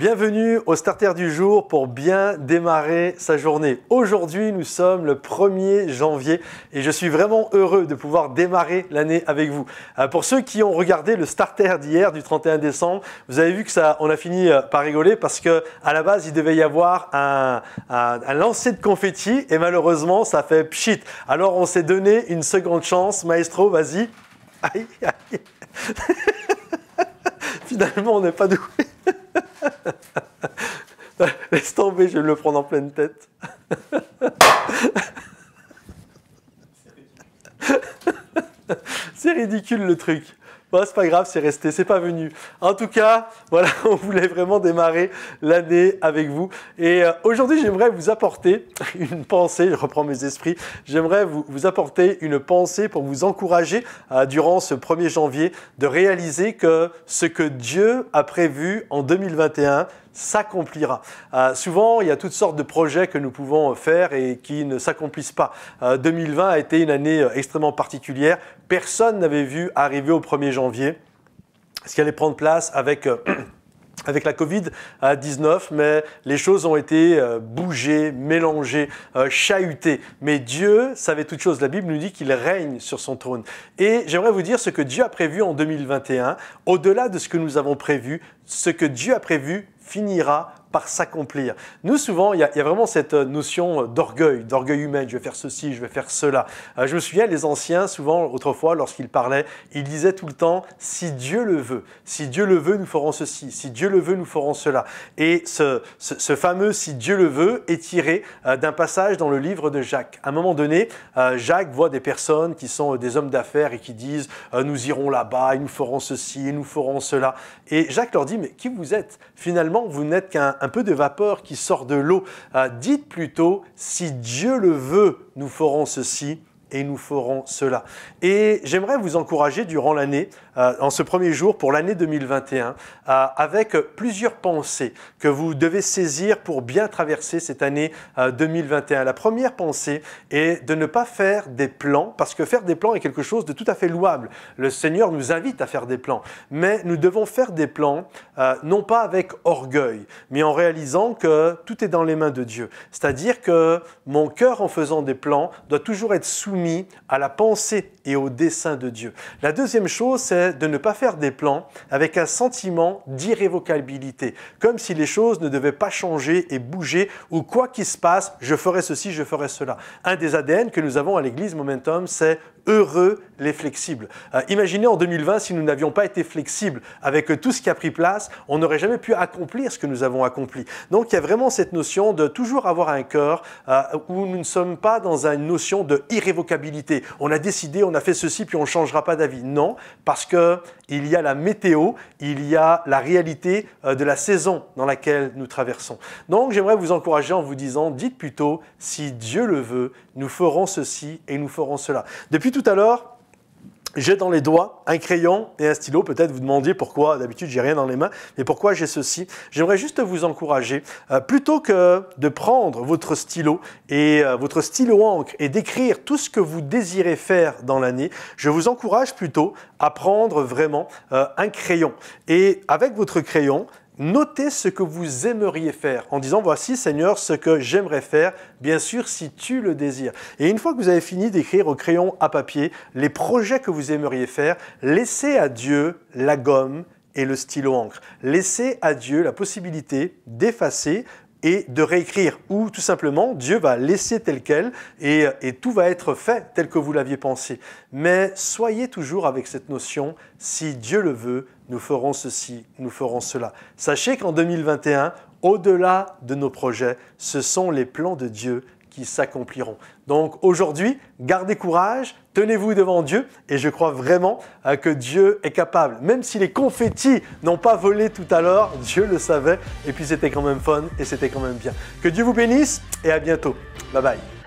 Bienvenue au Starter du jour pour bien démarrer sa journée. Aujourd'hui, nous sommes le 1er janvier et je suis vraiment heureux de pouvoir démarrer l'année avec vous. Pour ceux qui ont regardé le Starter d'hier, du 31 décembre, vous avez vu que on a fini par rigoler parce qu'à la base, il devait y avoir un lancer de confettis et malheureusement, ça fait pchit. Alors, on s'est donné une seconde chance. Maestro, vas-y. Aïe, aïe. Finalement, on n'est pas doué. Laisse tomber, je vais me le prendre en pleine tête. C'est ridicule le truc. Bon, c'est pas grave, c'est resté, c'est pas venu. En tout cas, voilà, on voulait vraiment démarrer l'année avec vous. Et aujourd'hui, j'aimerais vous apporter une pensée, je reprends mes esprits, j'aimerais vous apporter une pensée pour vous encourager durant ce 1er janvier de réaliser que ce que Dieu a prévu en 2021 s'accomplira. Souvent, il y a toutes sortes de projets que nous pouvons faire et qui ne s'accomplissent pas. 2020 a été une année extrêmement particulière. Personne n'avait vu arriver au 1er janvier ce qui allait prendre place avec la Covid-19, mais les choses ont été bougées, mélangées, chahutées. Mais Dieu savait toutes choses. La Bible nous dit qu'il règne sur son trône. Et j'aimerais vous dire ce que Dieu a prévu en 2021, au-delà de ce que nous avons prévu, ce que Dieu a prévu finira par s'accomplir. Nous, souvent, il y a vraiment cette notion d'orgueil humain. Je vais faire ceci, je vais faire cela. Je me souviens, les anciens, souvent, autrefois, lorsqu'ils parlaient, ils disaient tout le temps, si Dieu le veut, nous ferons ceci, si Dieu le veut, nous ferons cela. Et ce fameux si Dieu le veut est tiré d'un passage dans le livre de Jacques. À un moment donné, Jacques voit des personnes qui sont des hommes d'affaires et qui disent, nous irons là-bas, et nous ferons ceci, et nous ferons cela. Et Jacques leur dit, mais qui vous êtes? Finalement, vous n'êtes qu'un peu de vapeur qui sort de l'eau. Dites plutôt, si Dieu le veut, nous ferons ceci et nous ferons cela. Et j'aimerais vous encourager durant l'année, en ce 1er jour pour l'année 2021, avec plusieurs pensées que vous devez saisir pour bien traverser cette année 2021. La première pensée est de ne pas faire des plans, parce que faire des plans est quelque chose de tout à fait louable. Le Seigneur nous invite à faire des plans, mais nous devons faire des plans, non pas avec orgueil, mais en réalisant que tout est dans les mains de Dieu. C'est-à-dire que mon cœur, en faisant des plans, doit toujours être soumis à la pensée et au dessein de Dieu. La deuxième chose, c'est de ne pas faire des plans avec un sentiment d'irrévocabilité, comme si les choses ne devaient pas changer et bouger, ou quoi qu'il se passe, je ferai ceci, je ferai cela. Un des ADN que nous avons à l'Église Momentum, c'est heureux les flexibles. Imaginez en 2020, si nous n'avions pas été flexibles avec tout ce qui a pris place, on n'aurait jamais pu accomplir ce que nous avons accompli. Donc il y a vraiment cette notion de toujours avoir un cœur où nous ne sommes pas dans une notion de irrévocabilité. On a décidé, on a fait ceci, puis on ne changera pas d'avis. Non, parce qu'il y a la météo, il y a la réalité de la saison dans laquelle nous traversons. Donc j'aimerais vous encourager en vous disant, dites plutôt, si Dieu le veut, nous ferons ceci et nous ferons cela. Depuis tout à l'heure, j'ai dans les doigts un crayon et un stylo. Peut-être vous demandiez pourquoi, d'habitude j'ai rien dans les mains, mais pourquoi j'ai ceci. J'aimerais juste vous encourager, plutôt que de prendre votre stylo et votre stylo encre et d'écrire tout ce que vous désirez faire dans l'année, je vous encourage plutôt à prendre vraiment un crayon. Et avec votre crayon, notez ce que vous aimeriez faire en disant, voici Seigneur ce que j'aimerais faire, bien sûr si tu le désires. Et une fois que vous avez fini d'écrire au crayon à papier les projets que vous aimeriez faire, laissez à Dieu la gomme et le stylo encre. Laissez à Dieu la possibilité d'effacer et de réécrire, ou tout simplement, Dieu va laisser tel quel et tout va être fait tel que vous l'aviez pensé. Mais soyez toujours avec cette notion, si Dieu le veut, nous ferons ceci, nous ferons cela. Sachez qu'en 2021, au-delà de nos projets, ce sont les plans de Dieu qui s'accompliront. Donc aujourd'hui, gardez courage, tenez-vous devant Dieu et je crois vraiment que Dieu est capable. Même si les confettis n'ont pas volé tout à l'heure, Dieu le savait et puis c'était quand même fun et c'était quand même bien. Que Dieu vous bénisse et à bientôt. Bye bye.